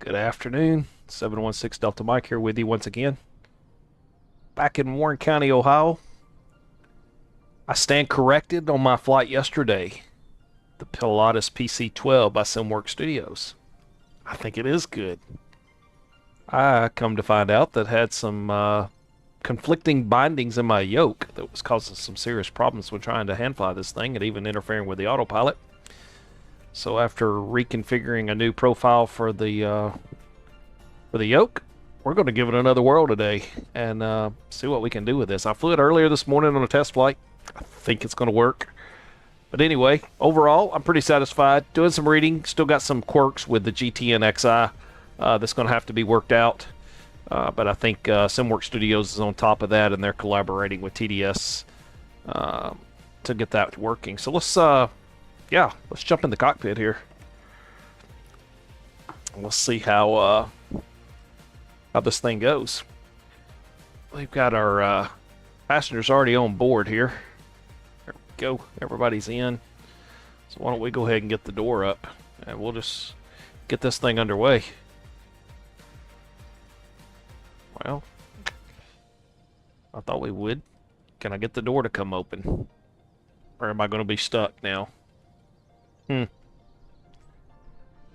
Good afternoon. 716 Delta Mike here with you once again. Back in Warren County, Ohio. I stand corrected on my flight yesterday. The Pilatus PC-12 by SWS Studios. I think it is good. I come to find out that had some conflicting bindings in my yoke that was causing some serious problems when trying to hand fly this thing and even interfering with the autopilot. So after reconfiguring a new profile for the yoke, we're going to give it another whirl today and see what we can do with this. I flew it earlier this morning on a test flight. I think it's going to work. But anyway, overall, I'm pretty satisfied. Doing some reading. Still got some quirks with the GTN XI that's going to have to be worked out. But I think SWS Studios is on top of that, and they're collaborating with TDS to get that working. So let's jump in the cockpit here. Let's see how this thing goes. We've got our passengers already on board here. There we go. Everybody's in. So why don't we go ahead and get the door up, and we'll just get this thing underway. Well, I thought we would. Can I get the door to come open? Or am I going to be stuck now?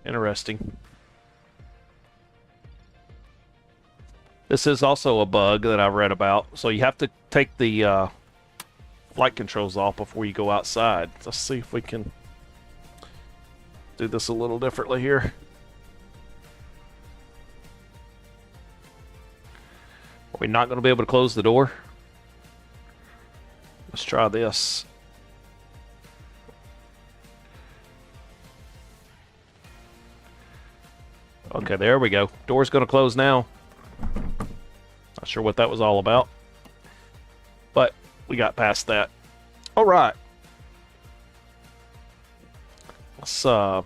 Interesting. This is also a bug that I read about. So you have to take the flight controls off before you go outside. Let's see if we can do this a little differently here. Are we not going to be able to close the door? Let's try this. Okay, there we go. Door's going to close now. Not sure what that was all about, but we got past that. All right. Let's try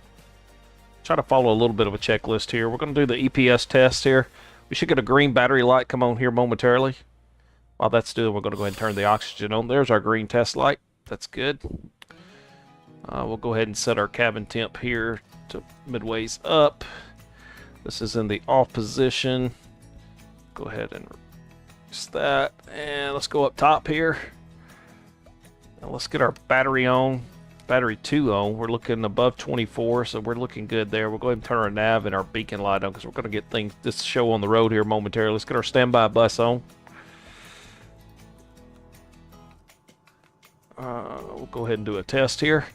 to follow a little bit of a checklist here. We're going to do the EPS test here. We should get a green battery light come on here momentarily. While that's doing, we're going to go ahead and turn the oxygen on. There's our green test light. That's good. We'll go ahead and set our cabin temp here to midways up. This is in the off position. Go ahead and release that. And let's go up top here. Now let's get our battery on. Battery 2 on. We're looking above 24, so we're looking good there. We'll go ahead and turn our nav and our beacon light on because we're going to get this show on the road here momentarily. Let's get our standby bus on. We'll go ahead and do a test here.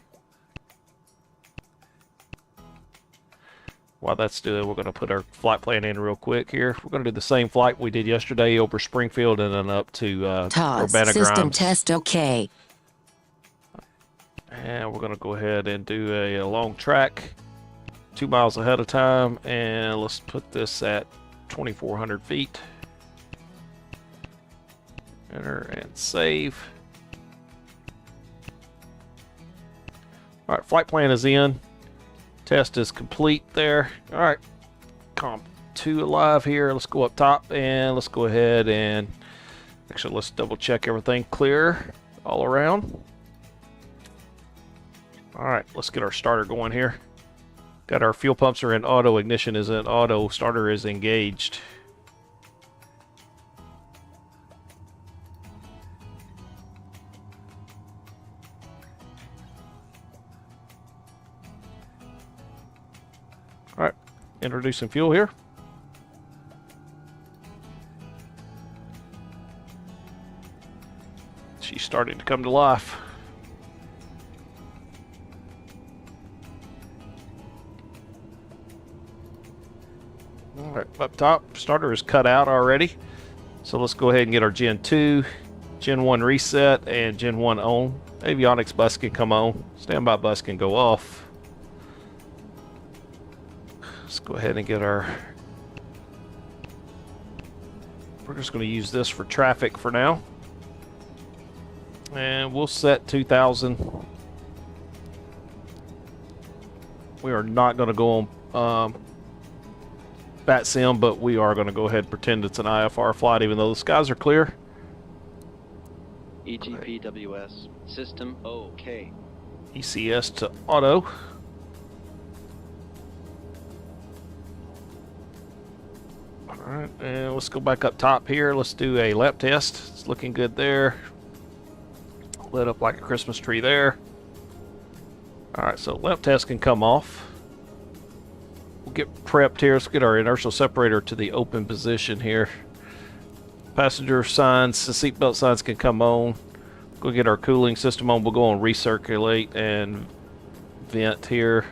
While that's doing, we're going to put our flight plan in real quick here. We're going to do the same flight we did yesterday over Springfield and then up to Urbana system Grimes. test okay. And we're going to go ahead and do a long track 2 miles ahead of time. And let's put this at 2,400 feet. Enter and save. All right, flight plan is in. Test is complete there. All right, comp 2 alive here. Let's go up top and let's go ahead and actually let's double check everything clear all around. All right, let's get our starter going here. Got our fuel pumps are in auto, ignition is in auto, starter is engaged. All right, introducing fuel here. She's starting to come to life. All right, up top, starter is cut out already. So let's go ahead and get our Gen 2, Gen 1 reset, and Gen 1 on. Avionics bus can come on. Standby bus can go off. Let's go ahead and get our... We're just going to use this for traffic for now. And we'll set 2,000. We are not going to go on bat sim, but we are going to go ahead and pretend it's an IFR flight, even though the skies are clear. EGPWS system OK. ECS to auto. Alright, and let's go back up top here. Let's do a lap test. It's looking good there. Lit up like a Christmas tree there. Alright, so lap test can come off. We'll get prepped here. Let's get our inertial separator to the open position here. Passenger signs, the seatbelt signs can come on. Go get our cooling system on. We'll go on recirculate and vent here.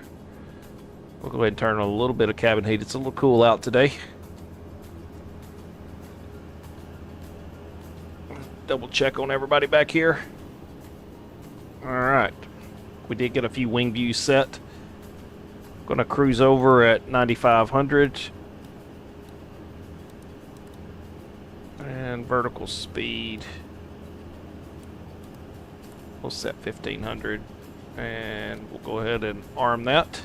We'll go ahead and turn on a little bit of cabin heat. It's a little cool out today. Double check on everybody back here. Alright. We did get a few wing views set. Gonna cruise over at 9,500. And vertical speed. We'll set 1,500. And we'll go ahead and arm that.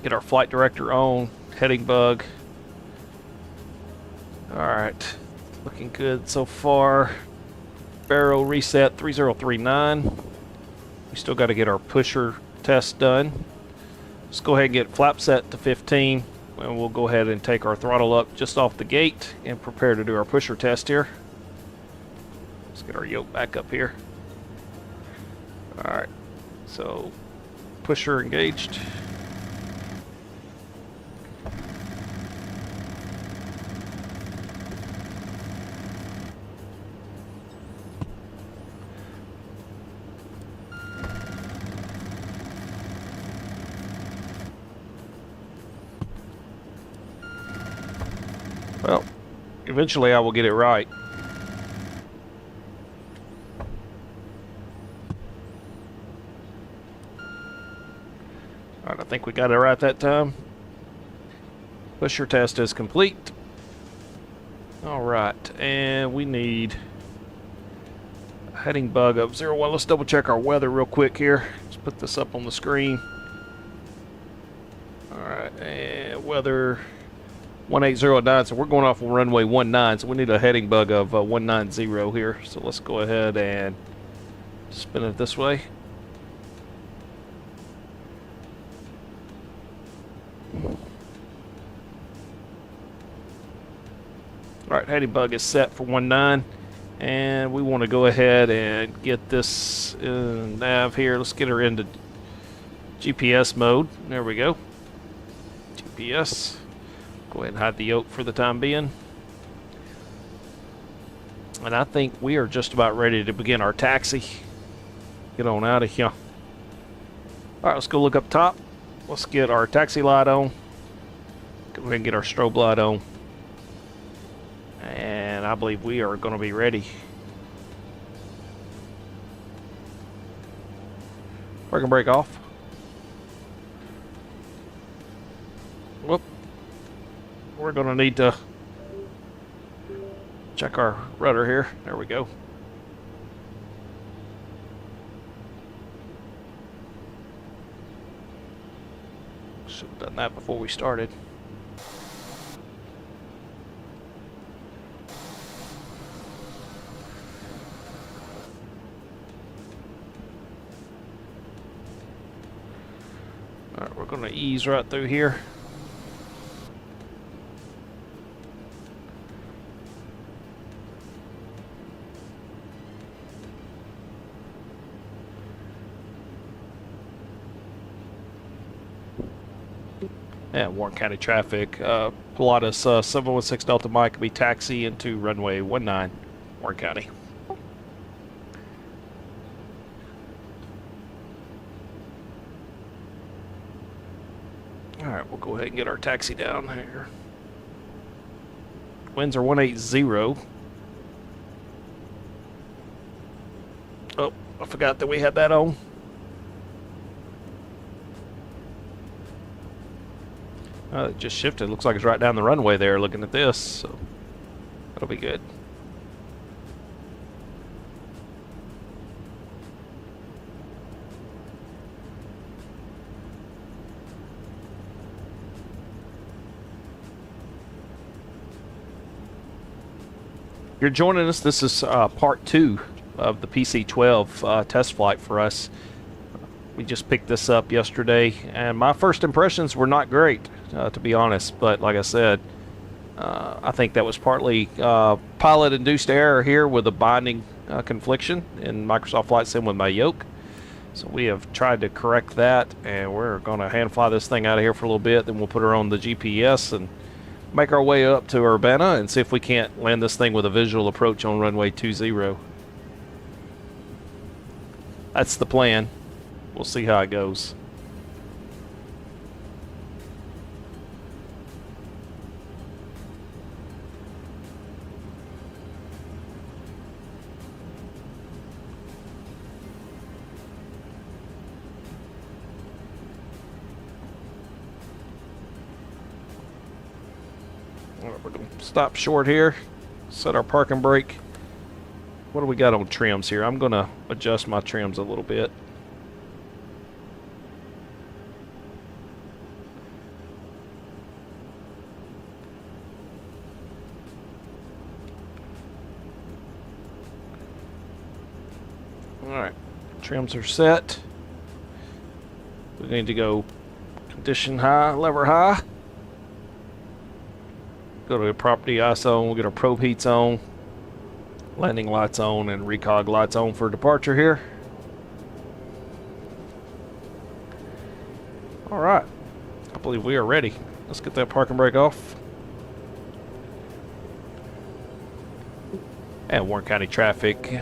Get our flight director on. Heading bug. Alright. Looking good so far. Barrel reset 3039. We still got to get our pusher test done. Let's go ahead and get flap set to 15. And we'll go ahead and take our throttle up just off the gate and prepare to do our pusher test here. Let's get our yoke back up here. Alright, so pusher engaged. Well, eventually I will get it right. Alright, I think we got it right that time. Pusher test is complete. Alright, and we need a heading bug of 01. Let's double check our weather real quick here. Let's put this up on the screen. Alright, and weather 1809, so we're going off on runway 19, so we need a heading bug of 190 here. So let's go ahead and spin it this way. Alright, heading bug is set for 19, and we want to go ahead and get this nav here. Let's get her into GPS mode. There we go. GPS. Go ahead and hide the yoke for the time being. And I think we are just about ready to begin our taxi. Get on out of here. Alright, let's go look up top. Let's get our taxi light on. Go ahead and get our strobe light on. And I believe we are going to be ready. Parking brake off. Whoop. We're going to need to check our rudder here. There we go. Should have done that before we started. Alright, we're going to ease right through here. Yeah, Warren County traffic. Pilatus 716 Delta Mike, be taxi into runway 19, Warren County. Alright, we'll go ahead and get our taxi down here. Winds are 180. Oh, I forgot that we had that on. It just shifted. Looks like it's right down the runway there looking at this, so that'll be good. You're joining us. This is part 2 of the PC-12 test flight for us. We just picked this up yesterday, and my first impressions were not great, to be honest. But like I said, I think that was partly pilot-induced error here with a binding confliction in Microsoft Flight Sim with my yoke. So we have tried to correct that, and we're going to hand fly this thing out of here for a little bit. Then we'll put her on the GPS and make our way up to Urbana and see if we can't land this thing with a visual approach on runway 20. That's the plan. We'll see how it goes. All right, we're going to stop short here, set our parking brake. What do we got on trims here? I'm going to adjust my trims a little bit. Alright, trims are set. We need to go condition high, lever high. Go to the property ISO, we'll get our probe heats on, landing lights on, and recog lights on for departure here. Alright, I believe we are ready. Let's get that parking brake off. And Warren County traffic.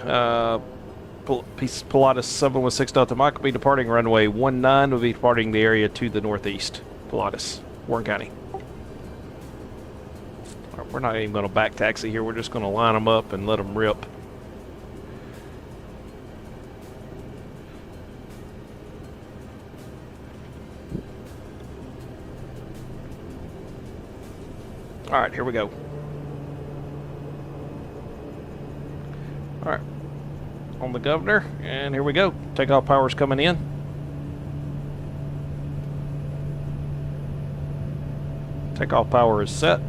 Pilatus 716 Delta Mike will be departing runway 19. Will be departing the area to the northeast. Pilatus, Warren County. Right, we're not even going to back taxi here. We're just going to line them up and let them rip. All right, here we go. All right. On the governor, and here we go. Takeoff power's coming in. Takeoff power is set.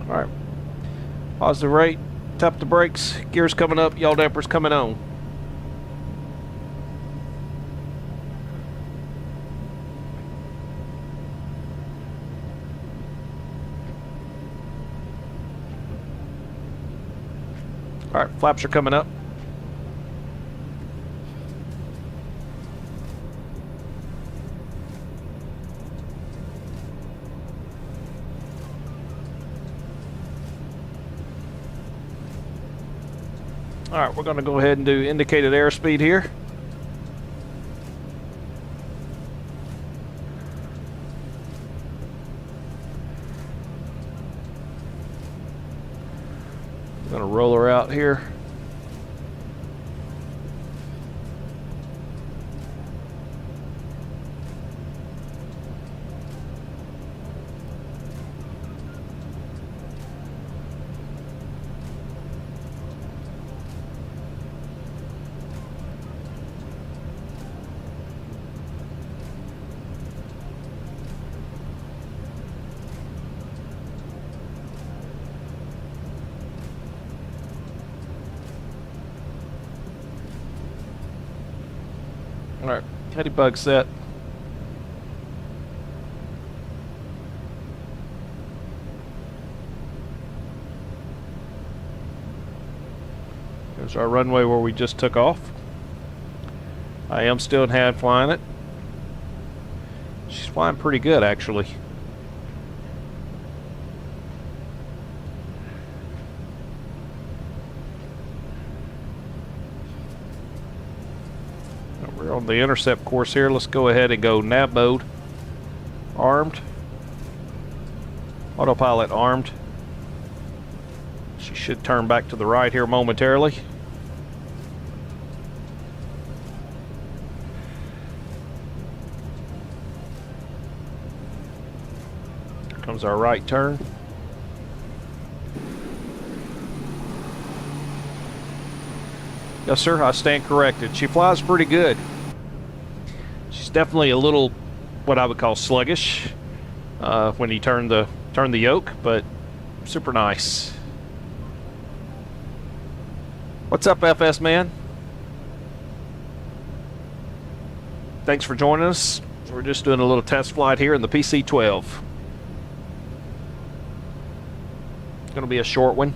Alright. Positive rate. Tap the brakes. Gears coming up. Yaw dampers coming on. Alright, flaps are coming up. Alright, we're going to go ahead and do indicated airspeed here. Gonna roll her out here. Alright, heady bug set. There's our runway where we just took off. I am still in hand flying it. She's flying pretty good, actually. We're on the intercept course here. Let's go ahead and go nav mode. Armed. Autopilot armed. She should turn back to the right here momentarily. Here comes our right turn. Yes, sir, I stand corrected. She flies pretty good. She's definitely a little, what I would call sluggish when you turn the turn the yoke, but super nice. What's up, FS man? Thanks for joining us. We're just doing a little test flight here in the PC-12. It's going to be a short one.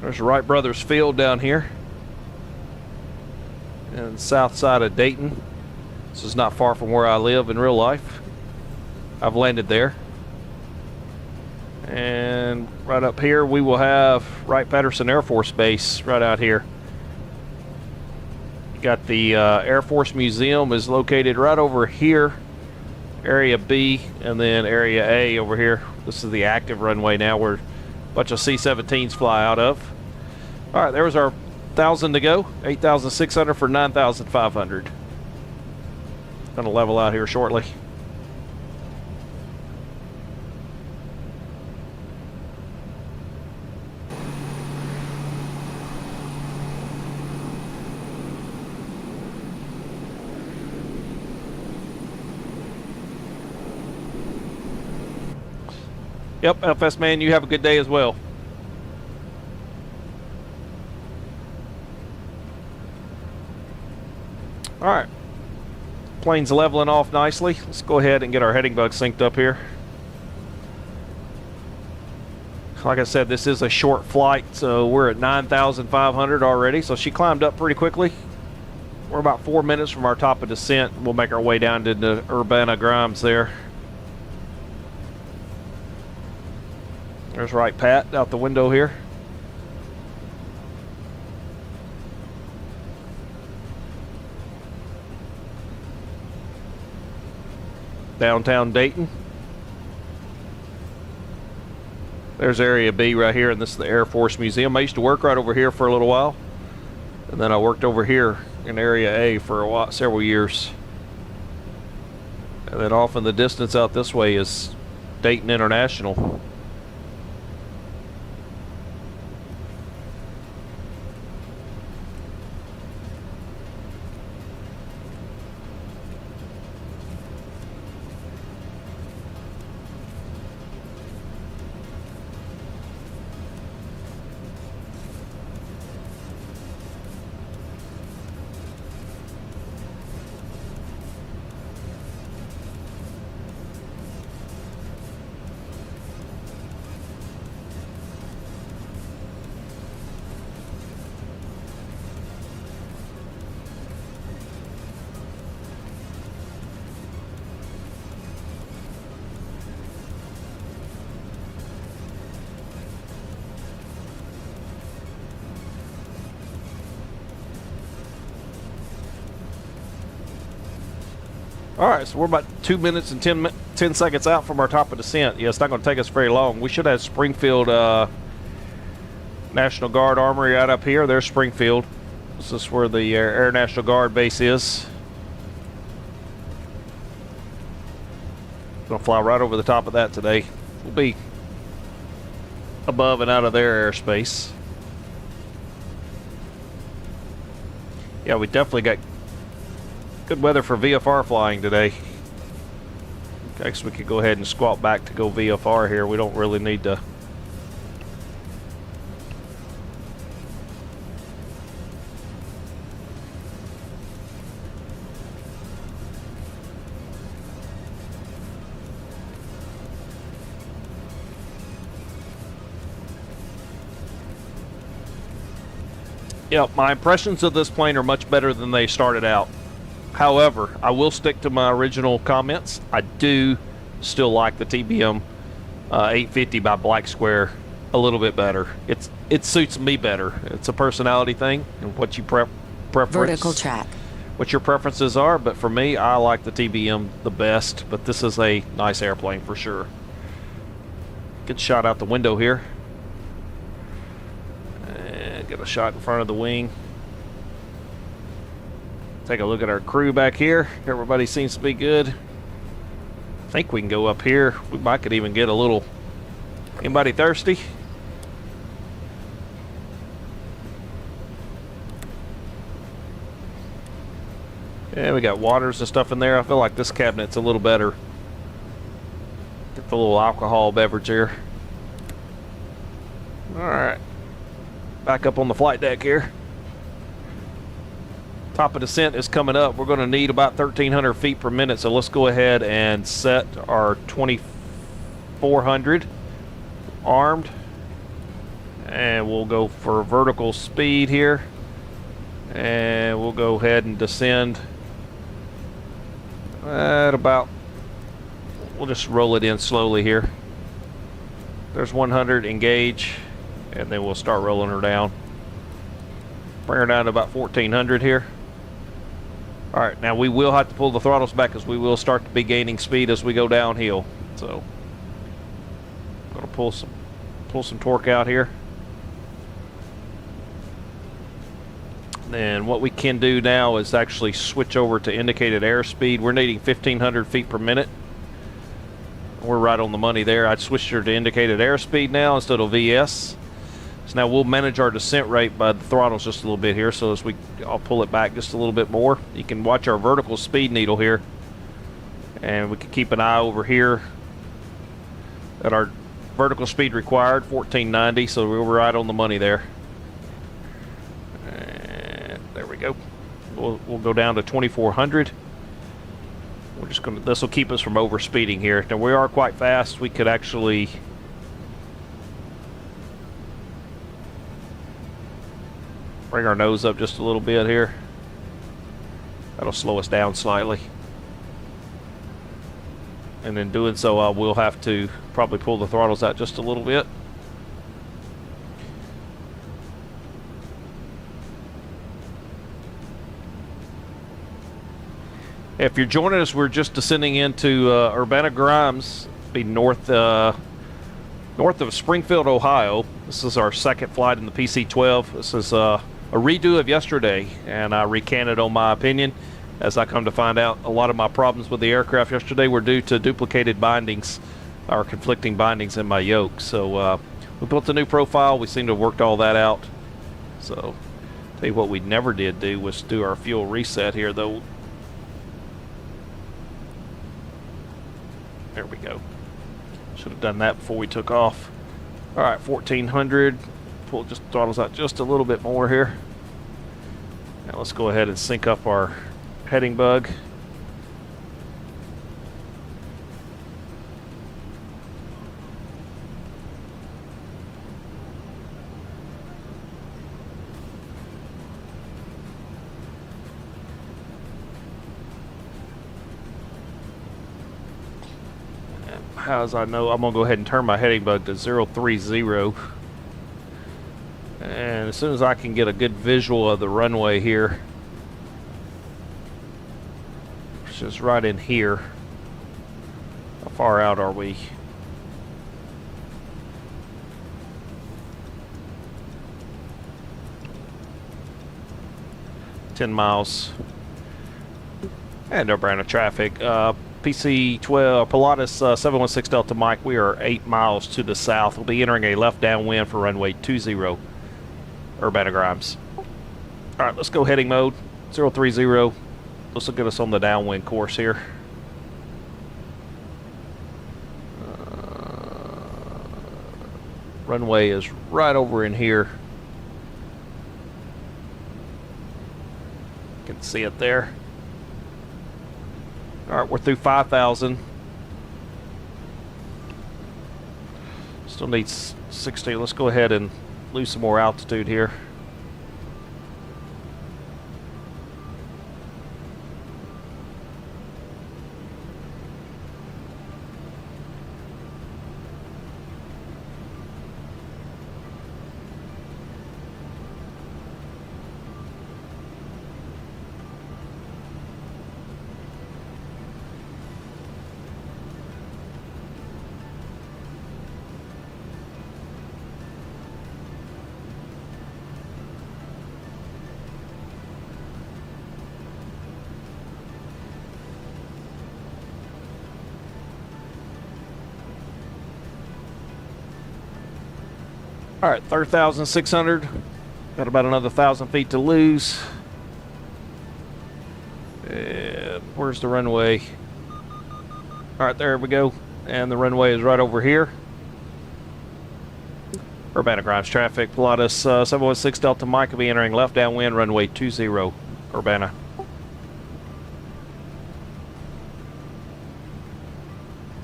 There's the Wright Brothers Field down here in the south side of Dayton. This is not far from where I live in real life. I've landed there. And right up here we will have Wright-Patterson Air Force Base right out here. You got the Air Force Museum is located right over here, Area B, and then Area A over here. This is the active runway now where a bunch of C-17s fly out of. All right, there was our 1,000 to go. 8,600 for 9,500. Gonna level out here shortly. Yep, FS man, you have a good day as well. All right, plane's leveling off nicely. Let's go ahead and get our heading bug synced up here. Like I said, this is a short flight, so we're at 9,500 already, so she climbed up pretty quickly. We're about 4 minutes from our top of descent. We'll make our way down to the Urbana Grimes there. There's Wright Pat out the window here. Downtown Dayton. There's Area B right here, and this is the Air Force Museum. I used to work right over here for a little while, and then I worked over here in Area A for a while, several years. And then off in the distance out this way is Dayton International. All right, so we're about 2 minutes and 10 seconds out from our top of descent. Yeah, it's not going to take us very long. We should have Springfield National Guard Armory right up here. There's Springfield. This is where the Air National Guard base is. Going to fly right over the top of that today. We'll be above and out of their airspace. Yeah, we definitely got good weather for VFR flying today. Okay, so we could go ahead and squat back to go VFR here. We don't really need to. Yep, my impressions of this plane are much better than they started out. However, I will stick to my original comments. I do still like the TBM 850 by Black Square a little bit better. It suits me better. It's a personality thing and what you preference. Vertical track. What your preferences are, but for me, I like the TBM the best. But this is a nice airplane for sure. Good shot out the window here. And get a shot in front of the wing. Take a look at our crew back here. Everybody seems to be good. I think we can go up here. We might could even get a little Anybody thirsty? Yeah, we got waters and stuff in there. I feel like this cabinet's a little better. Get the little alcohol beverage here. Alright. Back up on the flight deck here. Top of descent is coming up. We're going to need about 1,300 feet per minute, so let's go ahead and set our 2,400 armed. And we'll go for vertical speed here. And we'll go ahead and descend at about, we'll just roll it in slowly here. There's 100, engage, and then we'll start rolling her down. Bring her down to about 1,400 here. All right, now we will have to pull the throttles back as we will start to be gaining speed as we go downhill. So, I'm gonna pull some torque out here. And what we can do now is actually switch over to indicated airspeed. We're needing 1,500 feet per minute. We're right on the money there. I'd switch her to indicated airspeed now instead of VS. So now we'll manage our descent rate by the throttles just a little bit here. So I'll pull it back just a little bit more. You can watch our vertical speed needle here. And we can keep an eye over here at our vertical speed required, 1490. So we're right on the money there. There we go. We'll go down to 2,400. We're just gonna. This will keep us from overspeeding here. Now we are quite fast. We could actually bring our nose up just a little bit here. That'll slow us down slightly. And in doing so, I will have to probably pull the throttles out just a little bit. If you're joining us, we're just descending into Urbana-Grimes, be north of Springfield, Ohio. This is our second flight in the PC-12. This is a redo of yesterday, and I recanted on my opinion. As I come to find out, a lot of my problems with the aircraft yesterday were due to duplicated bindings, or conflicting bindings in my yoke. So we built a new profile. We seem to have worked all that out. So, tell you what we never did do was do our fuel reset here, though. There we go. Should have done that before we took off. All right, 1,400. Pull just throttles out just a little bit more here. Now let's go ahead and sync up our heading bug. As I know, I'm gonna go ahead and turn my heading bug to 030, and as soon as I can get a good visual of the runway here, which is right in here. How far out are we? $10 miles. And no brand of traffic. PC-12, Pilatus 716 Delta Mike, we are 8 miles to the south. We'll be entering a left downwind for runway 20, Urbana-Grimes. All right, let's go heading mode, 030. This will get us on the downwind course here. Runway is right over in here. You can see it there. All right, we're through 5,000. Still needs 60. Let's go ahead and lose some more altitude here. All right, 30,600. Got about another 1,000 feet to lose. And where's the runway? All right, there we go. And the runway is right over here. Urbana Grimes traffic. Pilatus 716 Delta Mike will be entering left downwind runway 20. Urbana.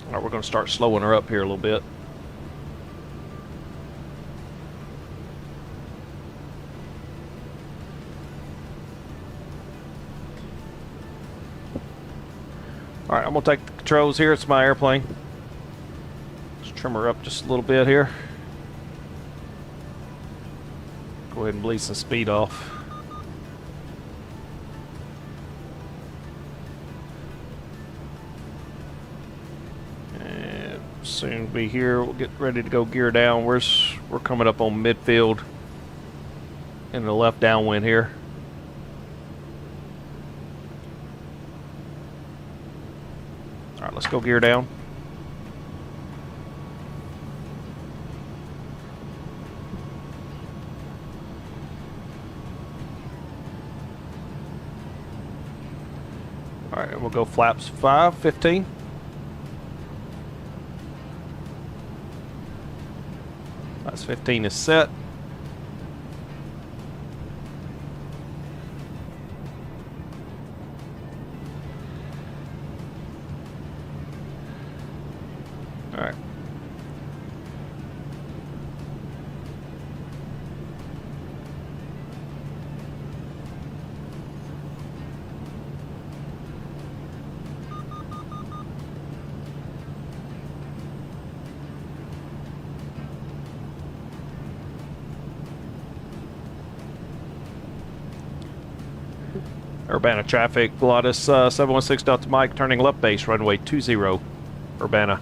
All right, we're going to start slowing her up here a little bit. All right, I'm going to take the controls here. It's my airplane. Let's trim her up just a little bit here. Go ahead and bleed some speed off. And soon be here. We'll get ready to go gear down. We're coming up on midfield in the left downwind here. All right, let's go gear down. All right, and we'll go flaps 5, 15. That's 15 is set. All right. Urbana traffic, Pilatus 716 Delta Mike, turning left base, runway 20, Urbana.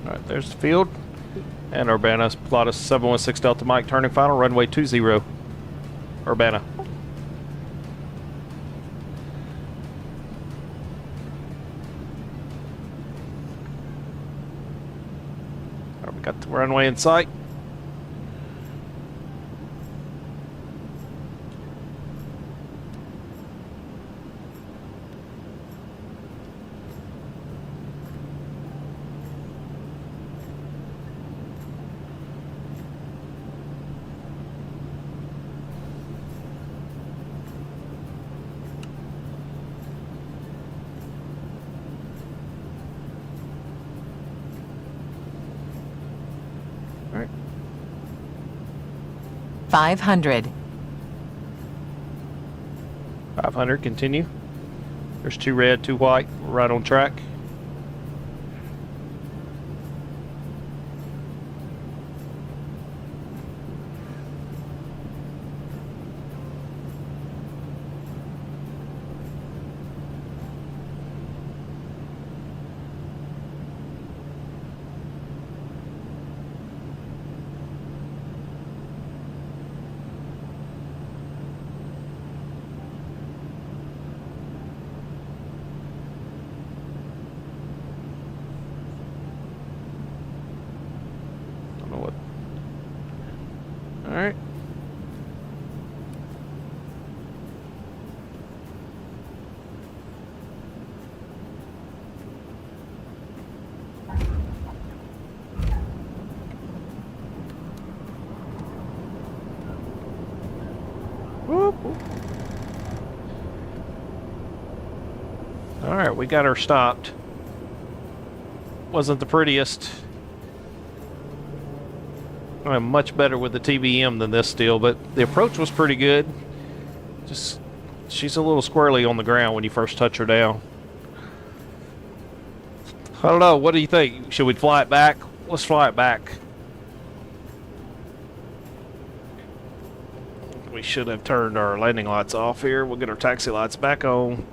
All right, there's the field. And Urbana, Pilatus 716 Delta Mike, turning final, runway 20, Urbana. All right, we got the runway in sight. All right. 500. 500, continue. There's 2 red, 2 white. We're right on track. Don't know what. All right. Whoop, whoop. All right, we got her stopped. Wasn't the prettiest. I'm much better with the TBM than this still, but the approach was pretty good. Just, she's a little squirrely on the ground when you first touch her down. I don't know. What do you think? Should we fly it back? Let's fly it back. We should have turned our landing lights off here. We'll get our taxi lights back on.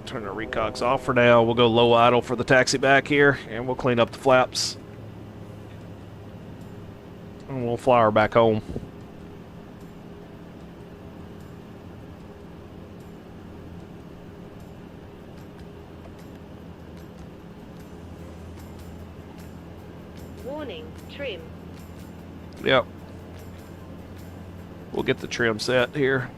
Turn our recogs off for now. We'll go low idle for the taxi back here, and we'll clean up the flaps. And we'll fly her back home. Warning, trim. Yep. We'll get the trim set here.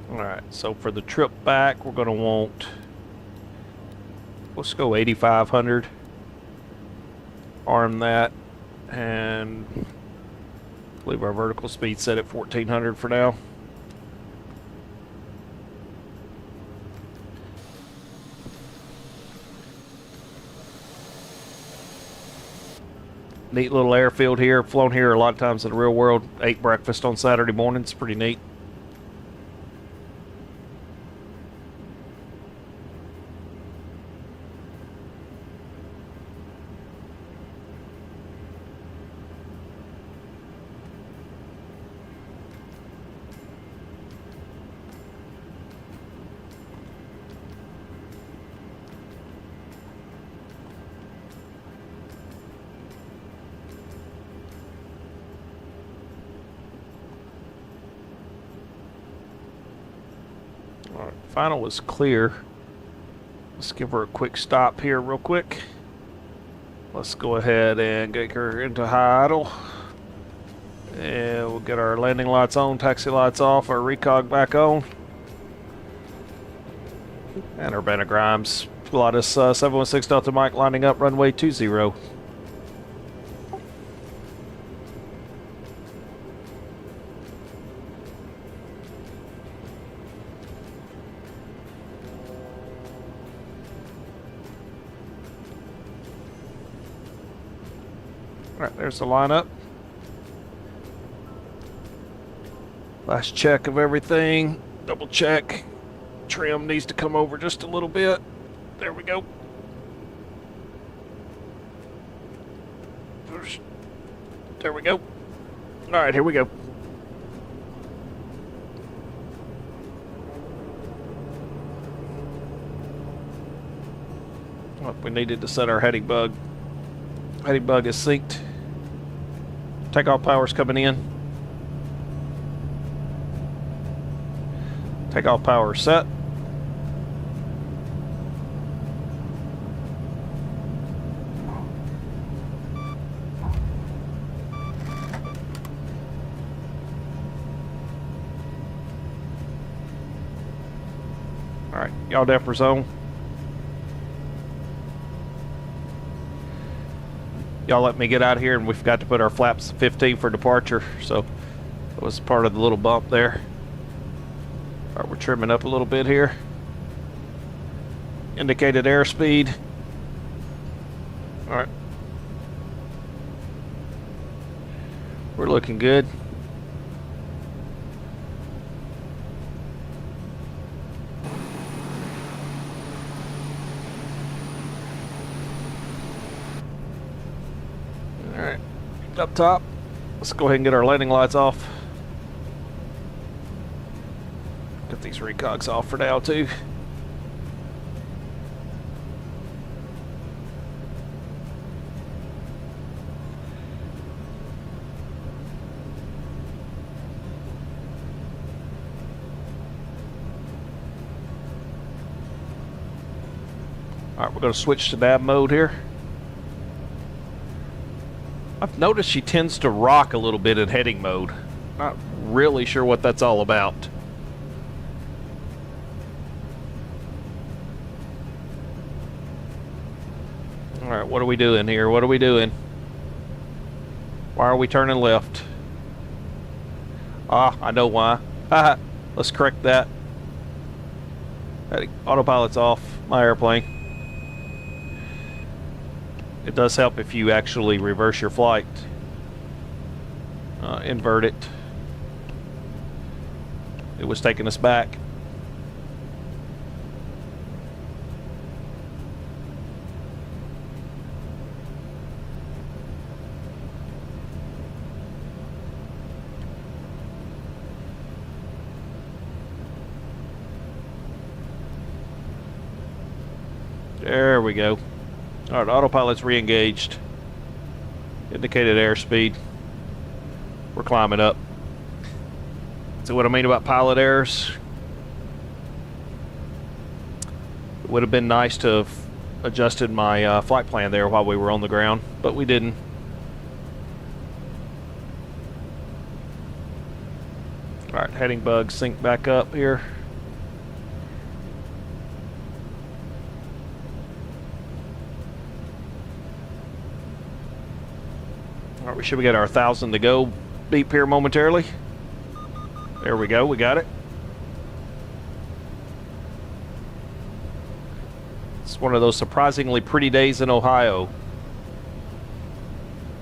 Alright, so for the trip back, we're going to want, let's go 8,500. Arm that, and leave our vertical speed set at 1,400 for now. Neat little airfield here. Flown here a lot of times in the real world. Ate breakfast on Saturday mornings. Pretty neat. Alright, final is clear. Let's give her a quick stop here real quick. Let's go ahead and get her into high idle. And we'll get our landing lights on, taxi lights off, our recog back on. And our banner grimes. Pilatus 716 Delta Mike lining up runway 20. Alright, there's the lineup. Last check of everything. Double check. Trim needs to come over just a little bit. There we go. There we go. Alright, here we go. Well, we needed to set our heading bug. Heading bug is synced. Takeoff power's coming in. Takeoff power set. Alright, y'all deaf for zone. Y'all let me get out of here, and we forgot to put our flaps 15 for departure, so it was part of the little bump there. Alright, we're trimming up a little bit here. Indicated airspeed. Alright. We're looking good. Alright, up top, let's go ahead and get our landing lights off. Get these recogs off for now too. Alright, we're going to switch to nav mode here. I've noticed she tends to rock a little bit in heading mode. Not really sure what that's all about. Alright, what are we doing here? What are we doing? Why are we turning left? Ah, I know why. Haha, let's correct that. Autopilot's off my airplane. It does help if you actually reverse your flight. Invert it. It was taking us back. There we go. Alright, autopilot's re-engaged. Indicated airspeed. We're climbing up. So what I mean about pilot errors? It would have been nice to have adjusted my flight plan there while we were on the ground, but we didn't. Alright, heading bug sync back up here. Alright, we should get our 1,000 to go beep here momentarily. There we go, we got it. It's one of those surprisingly pretty days in Ohio.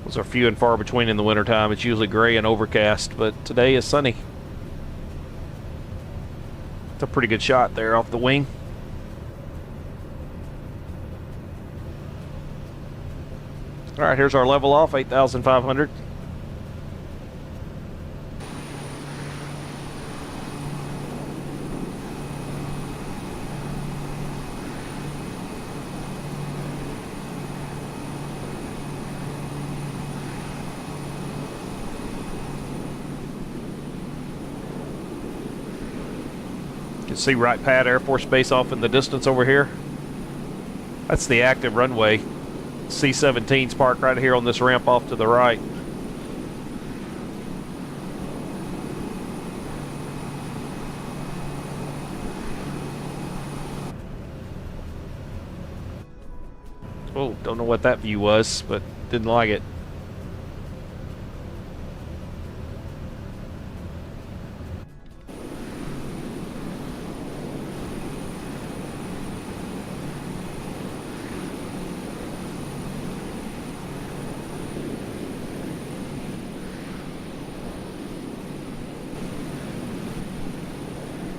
Those are few and far between in the wintertime. It's usually gray and overcast, but today is sunny. It's a pretty good shot there off the wing. Alright, here's our level off, 8,500. You can see Wright Pat Air Force Base off in the distance over here. That's the active runway. C-17's parked right here on this ramp off to the right. Oh, don't know what that view was, but didn't like it.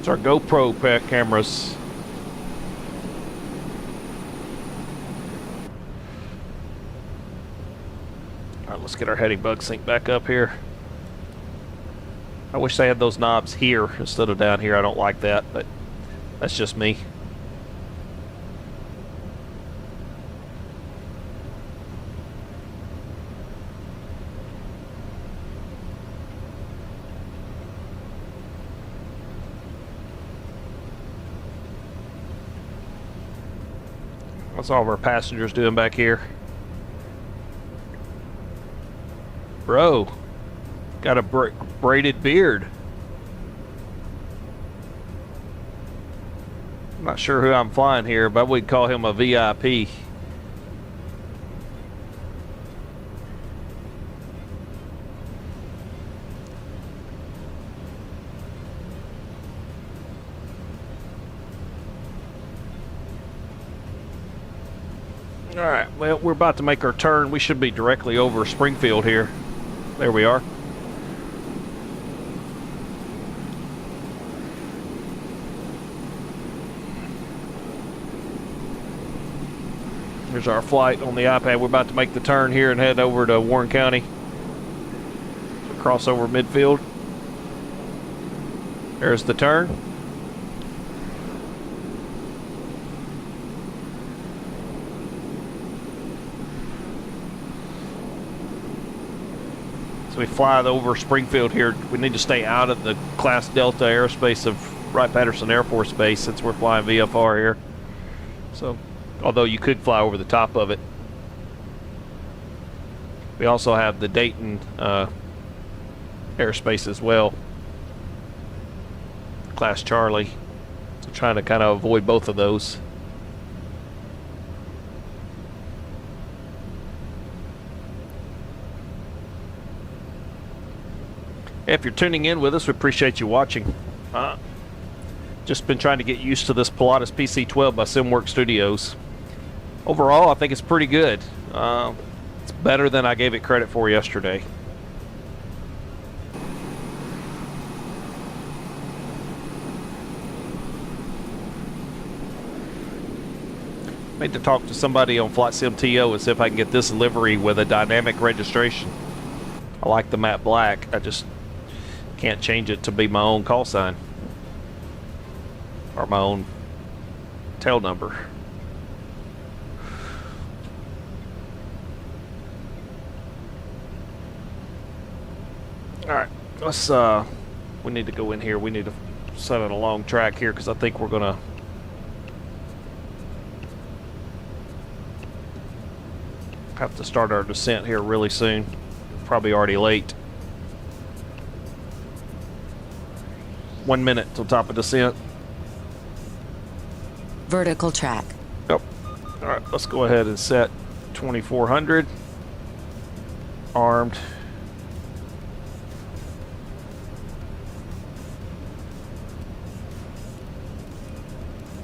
It's our GoPro cameras. Alright, let's get our heading bug sync back up here. I wish they had those knobs here instead of down here. I don't like that, but that's just me. What's all of our passengers doing back here? Bro, got a braided beard. I'm not sure who I'm flying here, but we'd call him a VIP. Alright, well, we're about to make our turn. We should be directly over Springfield here. There we are. Here's our flight on the iPad. We're about to make the turn here and head over to Warren County. So cross over midfield. There's the turn. So we fly over Springfield here. We need to stay out of the Class Delta airspace of Wright-Patterson Air Force Base since we're flying VFR here. So, although you could fly over the top of it. We also have the Dayton airspace as well. Class Charlie. So trying to kind of avoid both of those. If you're tuning in with us, we appreciate you watching. Just been trying to get used to this Pilatus PC-12 by SimWorks Studios. Overall, I think it's pretty good. It's better than I gave it credit for yesterday. Need to talk to somebody on Flight Sim TO and see if I can get this livery with a dynamic registration. I like the matte black. I just can't change it to be my own call sign or my own tail number. Alright, let's we need to go in here. We need to set it a long track here because I think we're gonna have to start our descent here really soon. Probably already late. 1 minute till top of descent. Vertical track. Yep. Alright, let's go ahead and set 2400. Armed.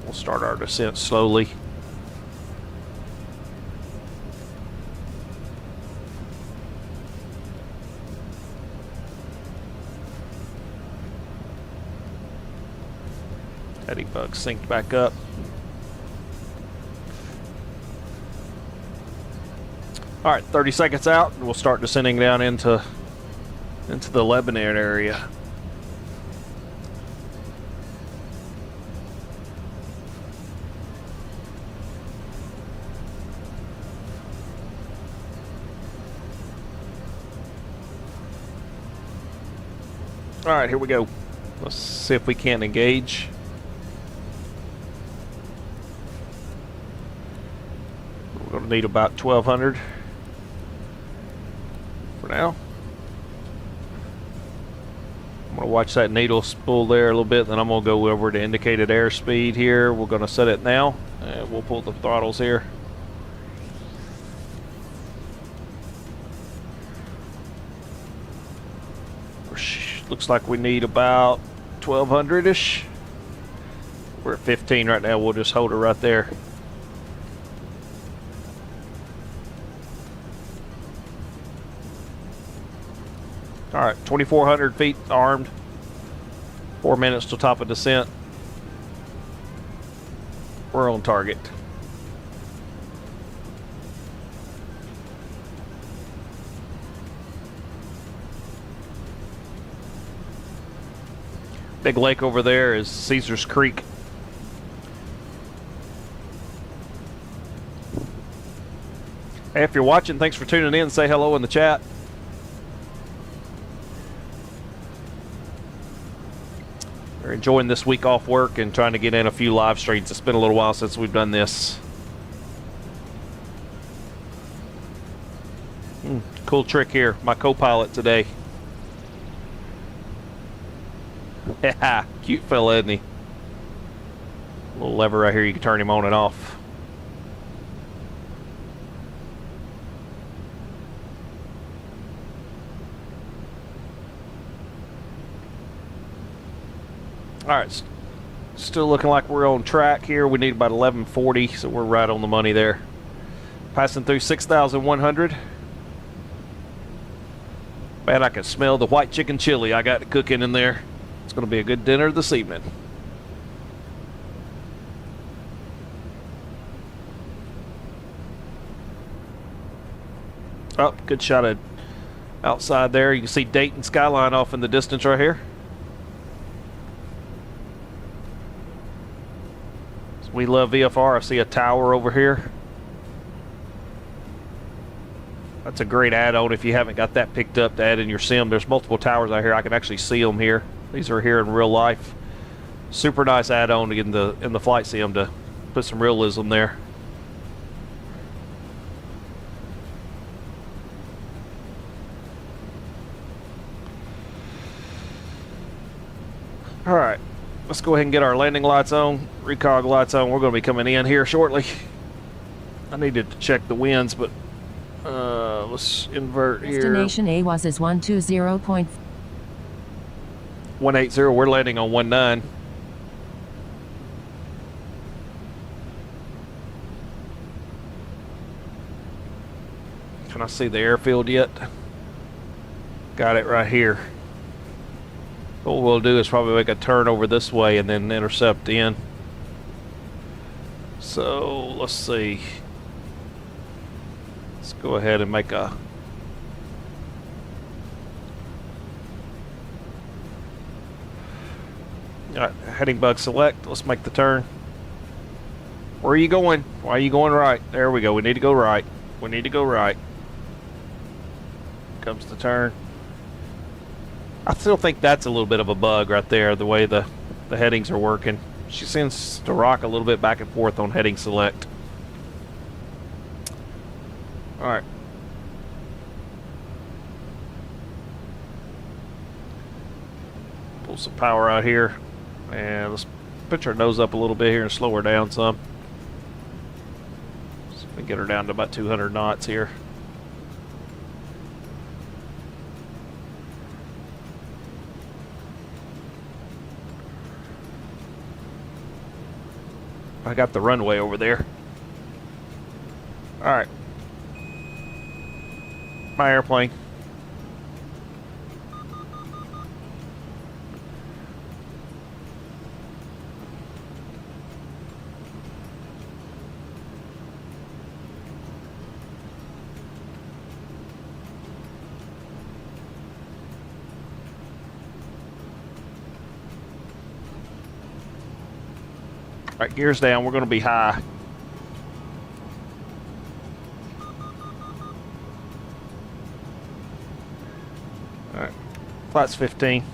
We'll start our descent slowly. Heading bug synced back up. All right, 30 seconds out, and we'll start descending down into the Lebanon area. All right, here we go. Let's see if we can engage. We're going to need about 1200 for now. I'm going to watch that needle spool there a little bit, then I'm going to go over to indicated airspeed here. We're going to set it now, and we'll pull the throttles here. Looks like we need about 1200-ish. We're at 15 right now. We'll just hold it right there. All right, 2,400 feet armed. 4 minutes till top of descent. We're on target. Big lake over there is Caesar's Creek. Hey, if you're watching, thanks for tuning in. Say hello in the chat. We're enjoying this week off work and trying to get in a few live streams. It's been a little while since we've done this. Cool trick here. My co-pilot today. Yeah, cute fella, isn't he? Little lever right here, you can turn him on and off. Alright, still looking like we're on track here. We need about 1140, so we're right on the money there. Passing through 6,100. Man, I can smell the white chicken chili I got cooking in there. It's going to be a good dinner this evening. Oh, good shot of outside there. You can see Dayton skyline off in the distance right here. We love VFR. I see a tower over here. That's a great add-on if you haven't got that picked up to add in your sim. There's multiple towers out here. I can actually see them here. These are here in real life. Super nice add-on to get in the flight sim to put some realism there. All right, let's go ahead and get our landing lights on, recog lights on. We're going to be coming in here shortly. I needed to check the winds, but let's invert here. Destination AWAS is 120. 180, we're landing on 19. Can I see the airfield yet? Got it right here. What we'll do is probably make a turn over this way and then intercept in. So let's see. Let's go ahead and make a... Alright, heading bug select. Let's make the turn. Where are you going? Why are you going right? There we go. We need to go right. We need to go right. Comes the turn. I still think that's a little bit of a bug right there, the way the headings are working. She seems to rock a little bit back and forth on heading select. Alright. Pull some power out here. And let's pitch our nose up a little bit here and slow her down some. So we can get her down to about 200 knots here. I got the runway over there. Alright. My airplane. Alright, gears down. We're going to be high. Alright, flight's 15.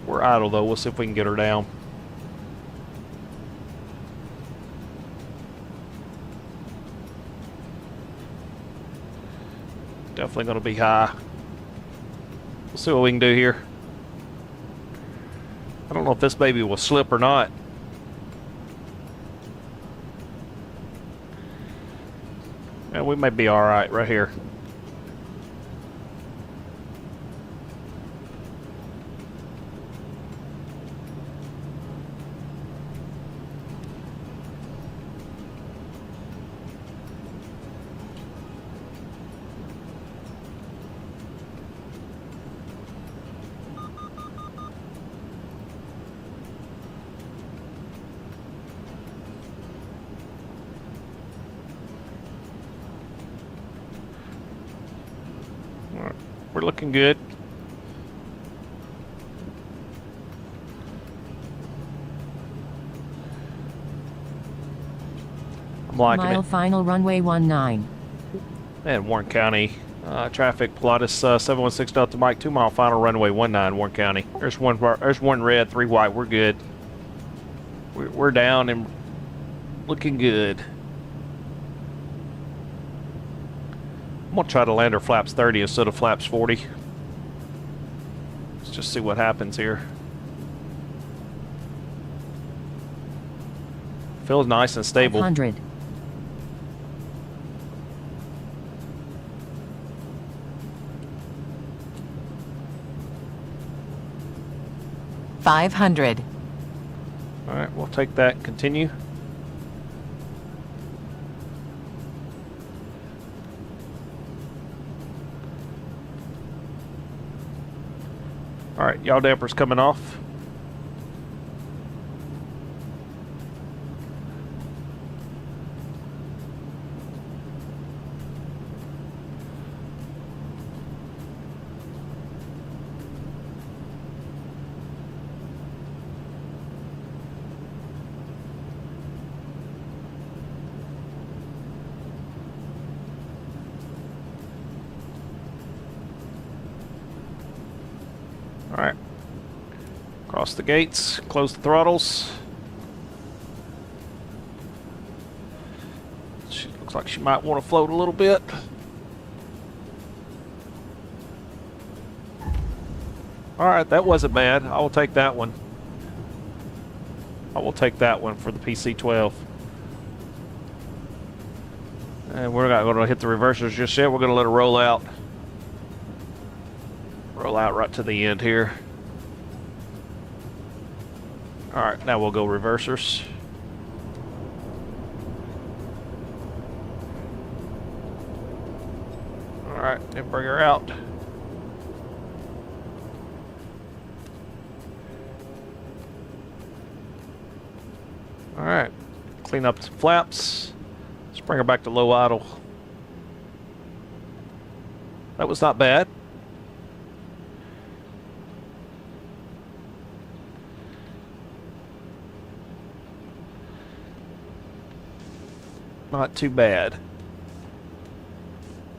We're idle though. We'll see if we can get her down. Definitely going to be high. We'll see what we can do here. I don't know if this baby will slip or not. Yeah, we may be alright right here. We're looking good. I'm liking Mile it. final runway 19. And Warren County. Traffic Pilatus 716 Delta Mike, 2 mile final runway 19 Warren County. There's one red, 3 white. We're good. We're down and looking good. I'm gonna try to land her flaps 30 instead of flaps 40. Let's just see what happens here. Feels nice and stable. 100. $500. All right, we'll take that and continue. All right, yaw damper's coming off. All right, cross the gates, close the throttles. She looks like she might want to float a little bit. All right, that wasn't bad. I will take that one. I will take that one for the PC-12. And we're not going to hit the reversers just yet. We're going to let her roll out. pull out right to the end here. Alright, now we'll go reversers. Alright, and bring her out. Alright, clean up the flaps. Let's bring her back to low idle. That was not bad. Not too bad.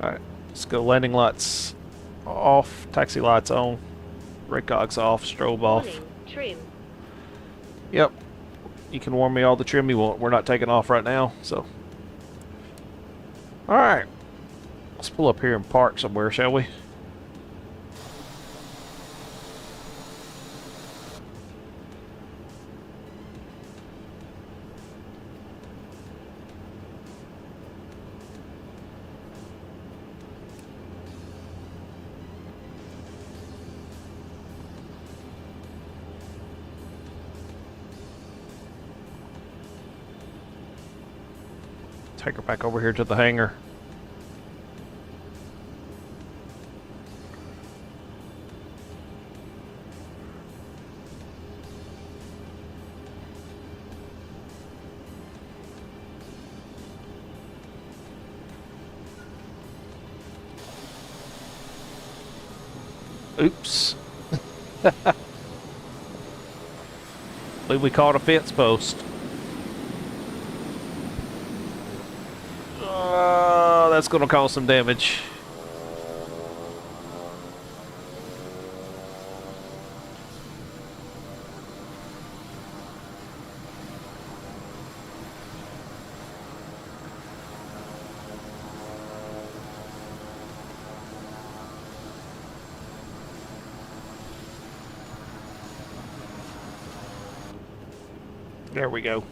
Alright, let's go landing lights off, taxi lights on, brake cogs off, strobe off. Warning, trim. Yep. You can warn me all the trim you want. We're not taking off right now, so. Alright. Let's pull up here and park somewhere, shall we? Take her back over here to the hangar. Oops. Believe we caught a fence post. That's going to cause some damage. There we go.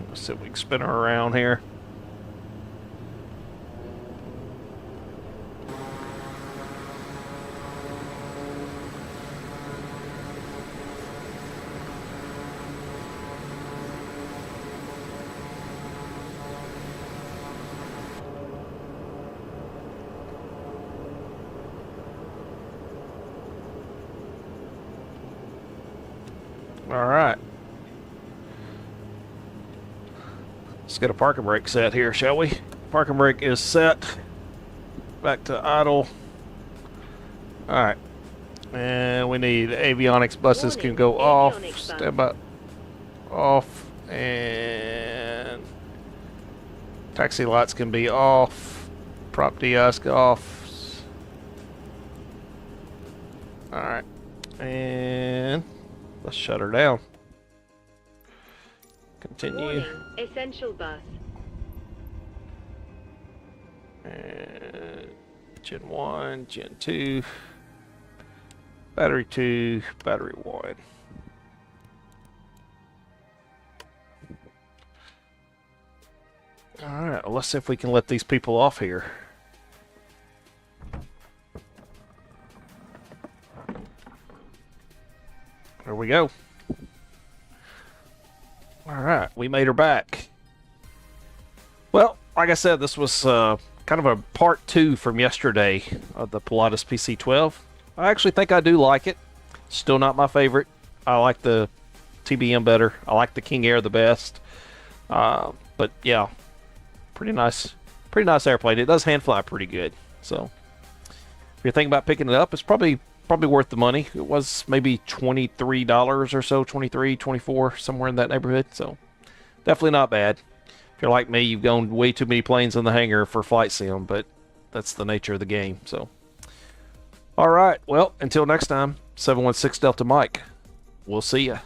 Let's see if we can spin her around here. All right. Let's get a parking brake set here, shall we? Parking brake is set. Back to idle. Alright. And we need avionics buses can go off. Stand by. Off. And taxi lights can be off. Prop DIs off. Alright. And let's shut her down. Continue. Warning, essential bus. And Gen 1, Gen 2, Battery 2, Battery 1. Alright, well, let's see if we can let these people off here. There we go. Alright, we made her back. Well, like I said, this was kind of a part 2 from yesterday of the Pilatus PC-12. I actually think I do like it. Still not my favorite. I like the TBM better. I like the King Air the best. But yeah, pretty nice airplane. It does hand fly pretty good. So if you're thinking about picking it up, it's probably worth the money. It was maybe $23 or so, 23, 24, somewhere in that neighborhood. So definitely not bad. If you're like me, you've gone way too many planes in the hangar for flight sim, but that's the nature of the game. So, all right. Well, until next time, 716 Delta Mike. We'll see ya.